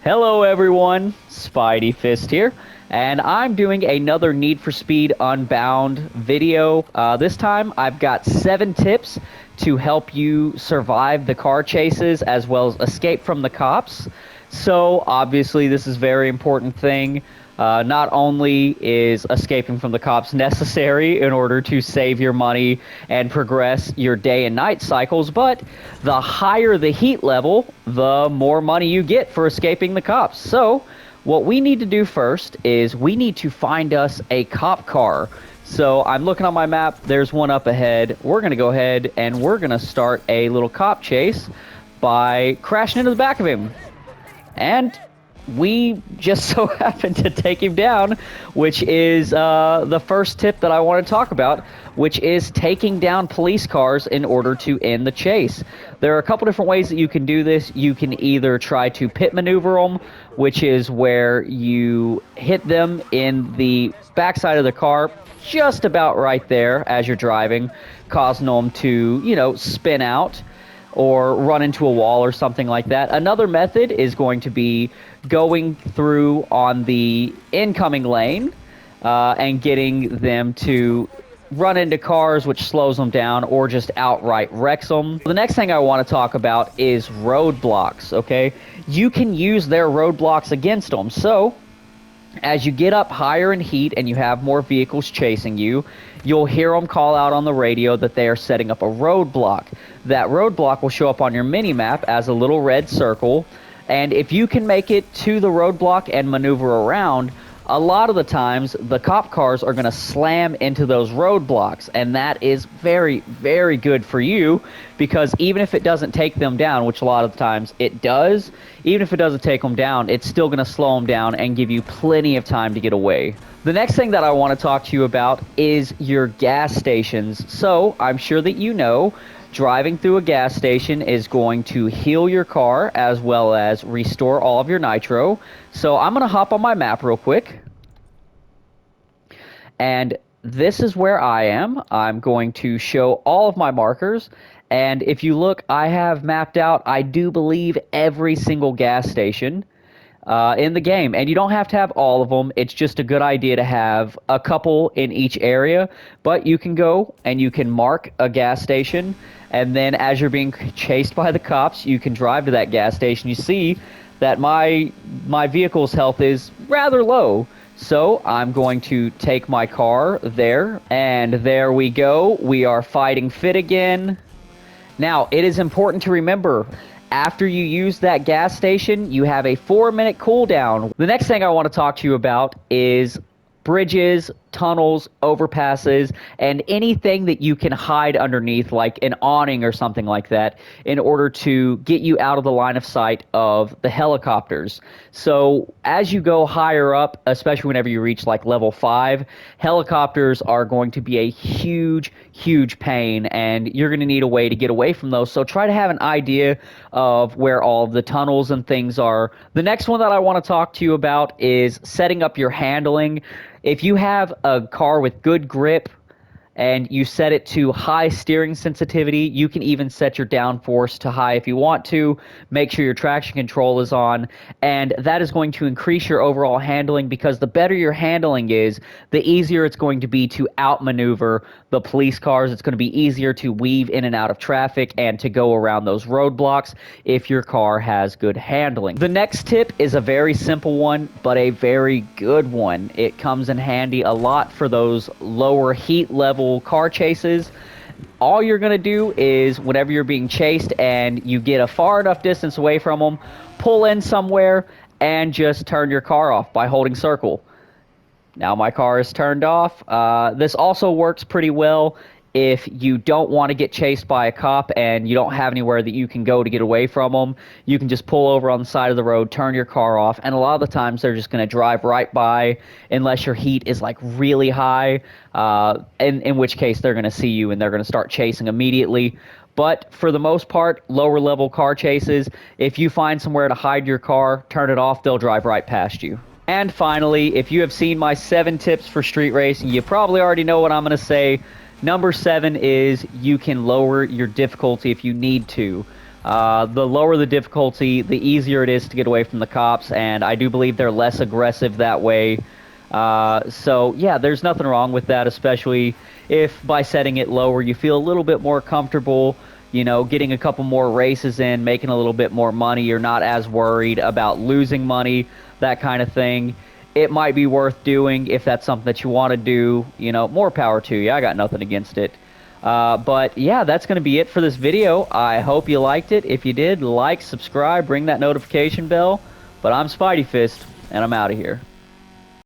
Hello everyone, Spidey Fist here, and I'm doing another Need for Speed Unbound video. This time I've got 7 tips to help you survive the car chases as well as escape from the cops. So obviously this is a very important thing. Not only is escaping from the cops necessary in order to save your money and progress your day and night cycles, but the higher the heat level, the more money you get for escaping the cops. So what we need to do first is we need to find us a cop car. So I'm looking on my map, there's one up ahead. We're going to go ahead and we're going to start a little cop chase by crashing into the back of him. And we just so happen to take him down, which is the first tip that I want to talk about, which is taking down police cars in order to end the chase. There are a couple different ways that you can do this. You can either try to pit maneuver them, which is where you hit them in the backside of the car, just about right there as you're driving, causing them to, spin out or run into a wall or something like that. Another method is going to be going through on the incoming lane and getting them to run into cars, which slows them down, or just outright wrecks them. The next thing I want to talk about is roadblocks, okay? You can use their roadblocks against them. So as you get up higher in heat and you have more vehicles chasing you, you'll hear them call out on the radio that they are setting up a roadblock. That roadblock will show up on your mini-map as a little red circle, and if you can make it to the roadblock and maneuver around, a lot of the times the cop cars are going to slam into those roadblocks, and that is very, very good for you, because even if it doesn't take them down, which a lot of the times it does, even if it doesn't take them down, it's still going to slow them down and give you plenty of time to get away. The next thing that I want to talk to you about is your gas stations. So I'm sure that you know driving through a gas station is going to heal your car as well as restore all of your nitro. So I'm going to hop on my map real quick. And this is where I am. I'm going to show all of my markers. And if you look, I have mapped out, I do believe, every single gas station in the game. And you don't have to have all of them. It's just a good idea to have a couple in each area. But you can go and you can mark a gas station. And then as you're being chased by the cops, you can drive to that gas station. You see that my vehicle's health is rather low. So I'm going to take my car there. And there we go. We are fighting fit again. Now, it is important to remember, after you use that gas station, you have a 4-minute cooldown. The next thing I want to talk to you about is bridges, tunnels, overpasses, and anything that you can hide underneath, like an awning or something like that, in order to get you out of the line of sight of the helicopters. So as you go higher up, especially whenever you reach like level 5, helicopters are going to be a huge, huge pain, and you're going to need a way to get away from those. So try to have an idea of where all of the tunnels and things are. The next one that I want to talk to you about is setting up your handling. If you have a car with good grip and you set it to high steering sensitivity, you can even set your downforce to high if you want to. Make sure your traction control is on, and that is going to increase your overall handling, because the better your handling is, the easier it's going to be to outmaneuver the police cars. It's going to be easier to weave in and out of traffic and to go around those roadblocks if your car has good handling. The next tip is a very simple one, but a very good one. It comes in handy a lot for those lower heat level car chases. All you're going to do is, whenever you're being chased and you get a far enough distance away from them, pull in somewhere and just turn your car off by holding circle. Now my car is turned off. This also works pretty well if you don't want to get chased by a cop and you don't have anywhere that you can go to get away from them. You can just pull over on the side of the road, turn your car off, and a lot of the times they're just going to drive right by, unless your heat is like really high, in which case they're going to see you and they're going to start chasing immediately. But for the most part, lower level car chases, if you find somewhere to hide your car, turn it off, they'll drive right past you. And finally, if you have seen my 7 tips for street racing, you probably already know what I'm going to say. Number 7 is you can lower your difficulty if you need to. The lower the difficulty, the easier it is to get away from the cops, and I do believe they're less aggressive that way. So, yeah, there's nothing wrong with that, especially if by setting it lower you feel a little bit more comfortable, you know, getting a couple more races in, making a little bit more money. You're not as worried about losing money, that kind of thing. It might be worth doing if that's something that you want to do. You know, more power to you. I got nothing against it. But yeah, that's going to be it for this video. I hope you liked it. If you did, like, subscribe, ring that notification bell. But I'm Spidey Fist, and I'm out of here.